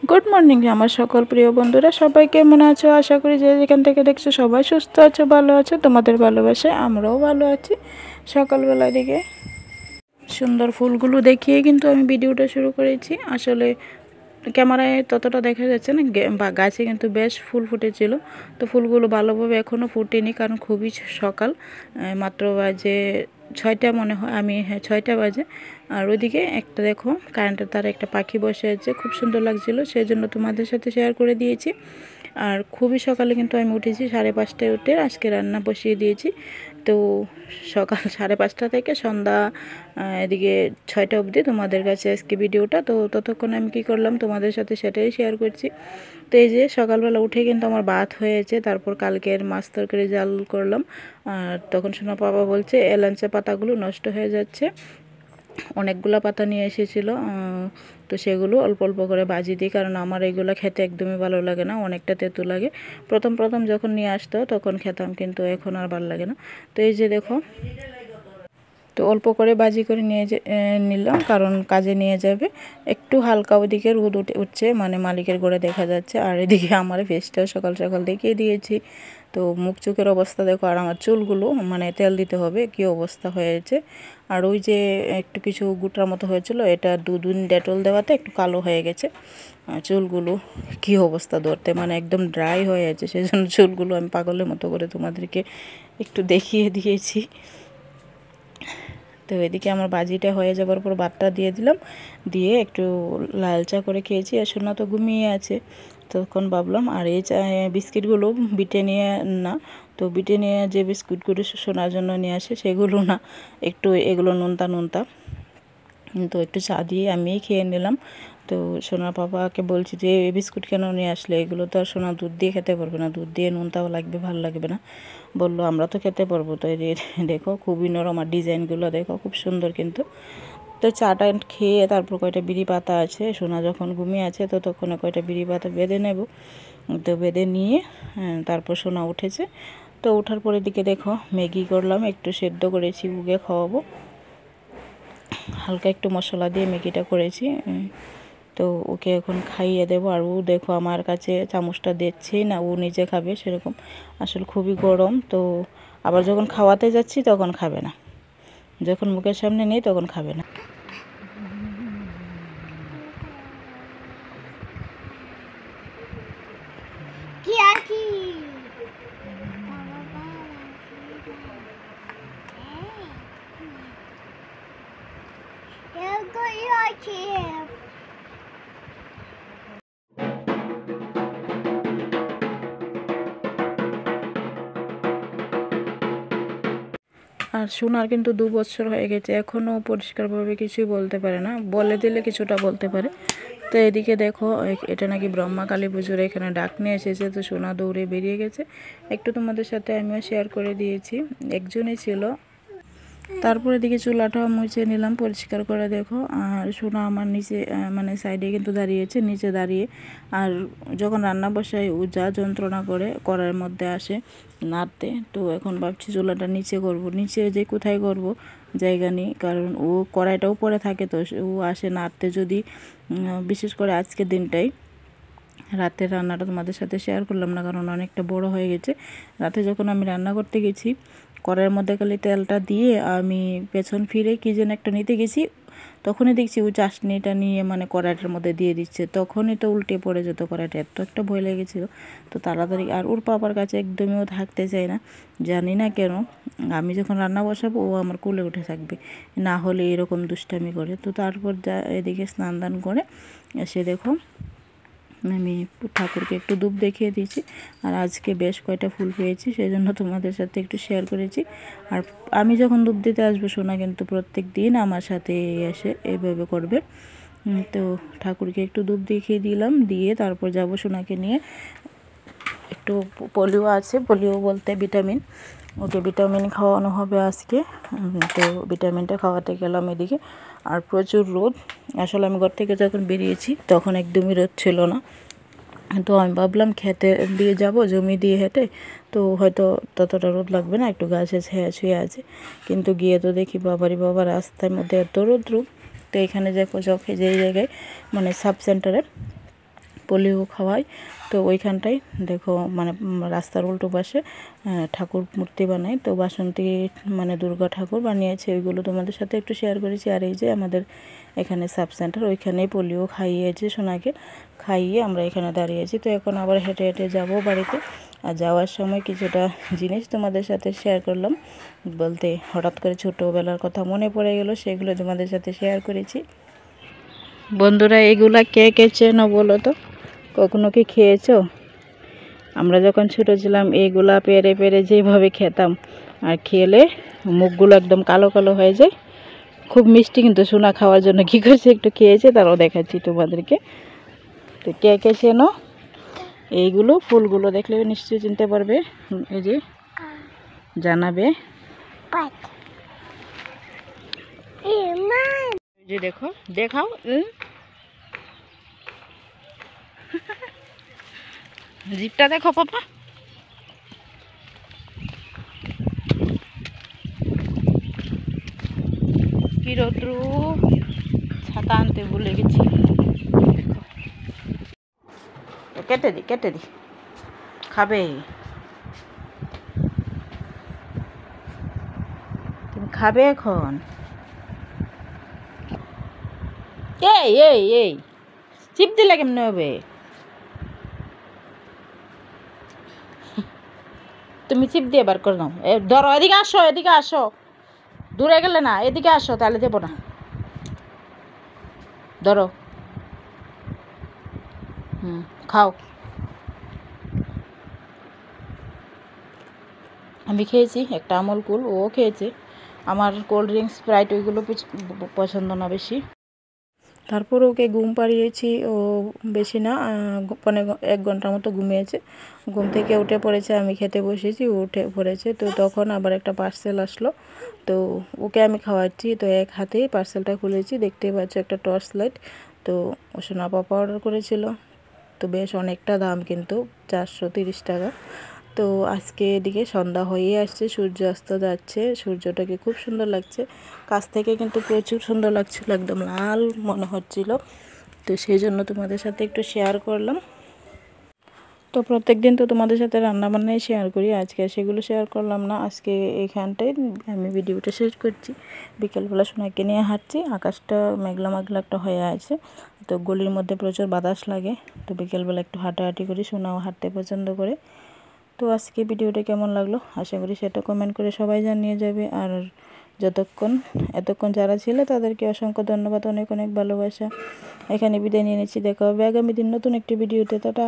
Good morning আমার সকল প্রিয় বন্ধুরা, সবাই কেমন আছো? আশা করি যে যেখান থেকে দেখছো সবাই সুস্থ আছো, ভালো আছো। তোমাদের ভালোবাসে আমরাও ভালো আছি। সকালবেলার দিকে সুন্দর ফুলগুলো দেখিয়ে কিন্তু আমি ভিডিওটা শুরু করেছি। আসলে ক্যামেরায় ততটা দেখা যাচ্ছে না, বা গাছে কিন্তু বেশ ফুল ফুটেছিল। তো ফুলগুলো ভালোভাবে এখনও ফুটেনি, কারণ খুবই সকাল, মাত্র বাজে 6টা মনে হয়। হ্যাঁ, 6টা বাজে। আর ওইদিকে একটা দেখো কারেন্টের তারে একটা পাখি বসে আছে, খুব সুন্দর লাগছিল, সেই জন্য তোমাদের সাথে শেয়ার করে দিয়েছি। আর খুবই সকালে কিন্তু আমি উঠেছি, 5:30টায় উঠে আজকে রান্না বসিয়ে দিয়েছি। তো সকাল 5:30 থেকে সন্ধ্যা এদিকে 6টা অবধি তোমাদের কাছে আজকে ভিডিওটা। তো ততক্ষণ আমি কি করলাম তোমাদের সাথে সেটাই শেয়ার করছি। তো এই যে সকালবেলা উঠে কিন্তু আমার ভাত হয়েছে, তারপর কালকের মাছ তরকারি জাল করলাম। আর তখন শোনা বাবা বলছে এলাঞ্চা পাতাগুলো নষ্ট হয়ে যাচ্ছে, অনেকগুলো পাতা নিয়ে এসেছিলো। তো সেগুলো অল্প অল্প করে ভাজি দিই, কারণ আমার এগুলো খেতে একদমই ভালো লাগে না, অনেকটা তেঁতু লাগে। প্রথম প্রথম যখন নিয়ে আসতো তখন খেতাম, কিন্তু এখন আর ভালো লাগে না। তো এই যে দেখো, তো অল্প করে ভাজি করে নিলাম, কারণ কাজে নিয়ে যাবে। একটু হালকা ওইদিকে রোদ উঠছে, মানে মালিকের ঘরে দেখা যাচ্ছে। আর এদিকে আমার ফেসটাও সকাল সকাল দেখিয়ে দিয়েছি। তো মুখ চোখের অবস্থা দেখো, আর আমার চুলগুলো মানে তেল দিতে হবে, কি অবস্থা হয়েছে। আর ওই যে একটু কিছু গুটার মতো হয়েছিল, এটা 2 দিন ডেটল দেওয়াতে একটু কালো হয়ে গেছে। চুলগুলো কি অবস্থা ধরতে, মানে একদম ড্রাই হয়ে আছে, সেই জন্য চুলগুলো আমি পাগলের মতো করে তোমাদেরকে একটু দেখিয়ে দিয়েছি। তো এদিকে আমার ভাজিটা হয়ে যাবার পর ভাতটা দিয়ে দিলাম, দিয়ে একটু লাল চা করে খেয়েছি। আর সোনা তো ঘুমিয়ে আছে, তখন ভাবলাম আর এই চা বিস্কিটগুলো ব্রিটানিয়া না, তো ব্রিটানিয়া যে বিস্কুটগুলো সোনার জন্য নিয়ে আসে সেগুলো না, একটু এগুলো নোনতা নোনতা। তো একটু চা দিয়ে আমি খেয়ে নিলাম। তো সোনার পাপাকে বলছি যে এই বিস্কুট কেন নিয়ে আসলে, এগুলো তো আর সোনা দুধ দিয়ে খেতে পারবে না, দুধ দিয়ে নুনটাও লাগবে, ভালো লাগবে না। বললো আমরা তো খেতে পারবো। তো এই দেখো খুবই নরম, আর ডিজাইনগুলো দেখো খুব সুন্দর কিন্তু। তো চাটা খেয়ে তারপর কয়টা বিড়ি পাতা আছে, সোনা যখন ঘুমিয়ে আছে তো তখন কয়টা বিড়ি পাতা বেঁধে নেব। তো বেঁধে নিয়ে তারপর সোনা উঠেছে। তো ওঠার পরে দিকে দেখো ম্যাগি করলাম, একটু সেদ্ধ করেছি, বুকে খাওয়াবো। হালকা একটু মশলা দিয়ে ম্যাগিটা করেছি। তো ওকে এখন খাইয়ে দেবো। আর ও দেখো আমার কাছে চামচটা দিচ্ছেই না, ও নিজে খাবে সেরকম। আসলে খুবই গরম, তো আবার যখন খাওয়াতে যাচ্ছি তখন খাবে না, যখন মুখের সামনে নেই তখন খাবে না। আর সোনার কিন্তু 2 বছর হয়ে গেছে, এখনও পরিষ্কারভাবে কিছুই বলতে পারে না, বলে দিলে কিছুটা বলতে পারে। তো এদিকে দেখো এটা নাকি ব্রহ্মা কালী পুজোর এখানে ডাক নিয়ে এসেছে, তো সোনা দৌড়ে বেরিয়ে গেছে। একটু তোমাদের সাথে আমিও শেয়ার করে দিয়েছি, একজনই ছিল। তারপরে দিকে চুলাটা মুছে নিলাম পরিষ্কার করে দেখো। আর সোনা আমার নিচে মানে সাইডে কিন্তু দাঁড়িয়েছে, নিচে দাঁড়িয়ে। আর যখন রান্না বসাই ও যা যন্ত্রণা করে কড়াইয়ের মধ্যে আসে নাড়তে। তো এখন ভাবছি চুলাটা নিচে করব, নিচে যে কোথায় করব জায়গা নেই, কারণ ও কড়াইটা উপরে থাকে, তো ও আসে নাড়তে। যদি বিশেষ করে আজকের দিনটাই রাতের রান্নাটা তোমাদের সাথে শেয়ার করলাম না, কারণ অনেকটা বড় হয়ে গেছে। রাতে যখন আমি রান্না করতে গেছি, কড়াইয়ের মধ্যে খালি তেলটা দিয়ে আমি পেছন ফিরে কী যেন একটা নিতে গেছি, তখনই দেখছি ও চাশনিটা নিয়ে মানে কড়াইটার মধ্যে দিয়ে দিচ্ছে, তখনই তো উল্টে পড়ে যেত কড়াইটা। এত একটা ভয় লেগেছিলো। তো তাড়াতাড়ি, আর ওর পাপার কাছে একদমই ও থাকতে চায় না, জানি না কেন। আমি যখন রান্না বসাবো ও আমার কোলে উঠে থাকবে, না হলে এরকম দুষ্টামি করে। তো তারপর এদিকে স্নান দান করে এসে দেখো আমি ঠাকুরকে একটু ধূপ দেখিয়ে দিয়েছি। আর আজকে বেশ কয়টা ফুল পেয়েছি, সেই জন্য তোমাদের সাথে একটু শেয়ার করেছি। আর আমি যখন ধূপ দিতে আসবো সোনা কিন্তু প্রত্যেক দিন আমার সাথে এসে এইভাবে করবে। তো ঠাকুরকে একটু ধূপ দেখিয়ে দিলাম, দিয়ে তারপর যাব সোনাকে নিয়ে। একটু পোলিও আছে, পোলিও বলতে ভিটামিন, ওকে ভিটামিন খাওয়ানো হবে আজকে। তো ভিটামিনটা খাওয়াতে গেলাম এদিকে। আর প্রচুর রোদ, আসলে আমি ঘর থেকে যখন বেরিয়েছি তখন একদমই রোদ ছিল না। তো আমি ভাবলাম খেতে দিয়ে যাব জমি দিয়ে হেঁটে, তো হয়তো ততটা রোদ লাগবে না, একটু গাছে ছায়া ছুঁয়ে আছে। কিন্তু গিয়ে তো দেখি বাবারই বাবা, রাস্তার মধ্যে এত রোদ্রু। তো এখানে যে চোখে যেই জায়গায় মানে সাব সেন্টারে পোলিও খাওয়াই। তো ওইখানটায় দেখো মানে রাস্তার উল্টো পাশে ঠাকুর মূর্তি বানাই। তো বাসন্তী মানে দুর্গা ঠাকুর বানিয়েছে, ওইগুলো তোমাদের সাথে একটু শেয়ার করেছি। আর এই যে আমাদের এখানে সাব সেন্টার, ওইখানেই পোলিও খাইয়েছে সোনাকে, খাইয়ে আমরা এখানে দাঁড়িয়েছি। তো এখন আবার হেঁটে হেঁটে যাব বাড়িতে। আর যাওয়ার সময় কিছুটা জিনিস তোমাদের সাথে শেয়ার করলাম, বলতে হঠাৎ করে ছোটোবেলার কথা মনে পড়ে গেল, সেগুলো তোমাদের সাথে শেয়ার করেছি। বন্ধুরা, এগুলা কে কে চেনো বলো তো? কখনো কি খেয়েছো? আমরা যখন ছোটো ছিলাম এইগুলা পেরে পেরে যেভাবে খেতাম, আর খেলে মুখগুলো একদম কালো কালো হয়ে যায়। খুব মিষ্টি কিন্তু সোনা খাওয়ার জন্য কী করছে একটু খেয়েছে, তারাও দেখাচ্ছি তোমাদেরকে। তো কে কে চেনো এইগুলো? ফুলগুলো দেখলে নিশ্চয়ই চিনতে পারবে, এই যে জানাবে। যে দেখো, দেখাও, জিপটা দেখো পাপা। কি রৌদ্রু, ছাতা আনতে ভুলে গেছি। কেটে দি, কেটে দি, খাবে? তুমি খাবে এখন? এই এই এই চিপ দিলে কেমনে হবে? তুমি চিপ দিয়ে বার করে নাও। ধরো, এদিকে আসো, এদিকে আসো, দূরে গেলে না, এদিকে আসো, তাহলে দেবো না। ধরো, খাও। আমি খেয়েছি একটা আমল কুল, ও খেয়েছে। আমার কোল্ড ড্রিঙ্কস স্প্রাইট ওইগুলো পছন্দ না বেশি। তারপর ওকে ঘুম পাড়িয়েছি, ও বেশি না, 1 ঘন্টার মতো ঘুমিয়েছে। ঘুম থেকে উঠে পড়েছে, আমি খেতে বসেছি, ও উঠে পড়েছে। তো তখন আবার একটা পার্সেল আসলো, তো ওকে আমি খাওয়াচ্ছি। তো এক হাতেই পার্সেলটা খুলেছি, দেখতেই পাচ্ছ একটা টর্চ লাইট। তো ও সোনা পাপা অর্ডার করেছিল, তো বেশ অনেকটা দাম, কিন্তু 430 টাকা। তো আজকে এদিকে সন্ধ্যা হয়ে আসছে, সূর্য অস্ত যাচ্ছে, সূর্যটাকে খুব সুন্দর লাগছে। কাছ থেকে কিন্তু প্রচুর সুন্দর লাগছিল, একদম লাল মনে হচ্ছিল। তো সেই জন্য তোমাদের সাথে একটু শেয়ার করলাম। তো প্রত্যেক দিন তো তোমাদের সাথে রান্নাবান্নাই শেয়ার করি, আজকে সেগুলো শেয়ার করলাম না। আজকে এইখানটায় আমি ভিডিওটা শেষ করছি। বিকেলবেলা সোনাকে নিয়ে হাঁটছি, আকাশটা মেঘলা মেঘলা একটা হয়ে আছে। তো গলির মধ্যে প্রচুর বাতাস লাগে, তো বিকেলবেলা একটু হাঁটাহাঁটি করি, সোনাও হাঁটতে পছন্দ করে। তো আজকে ভিডিওটা কেমন লাগলো আশা করি সেটা কমেন্ট করে সবাই জানিয়ে যাবে। আর এতক্ষণ যারা ছিল তাদেরকে অসংখ্য ধন্যবাদ, অনেক অনেক ভালোবাসা। এখানে বিদায় নিয়ে নিচ্ছি, দেখা হবে আগামী দিন নতুন একটি ভিডিওতে। টাটা।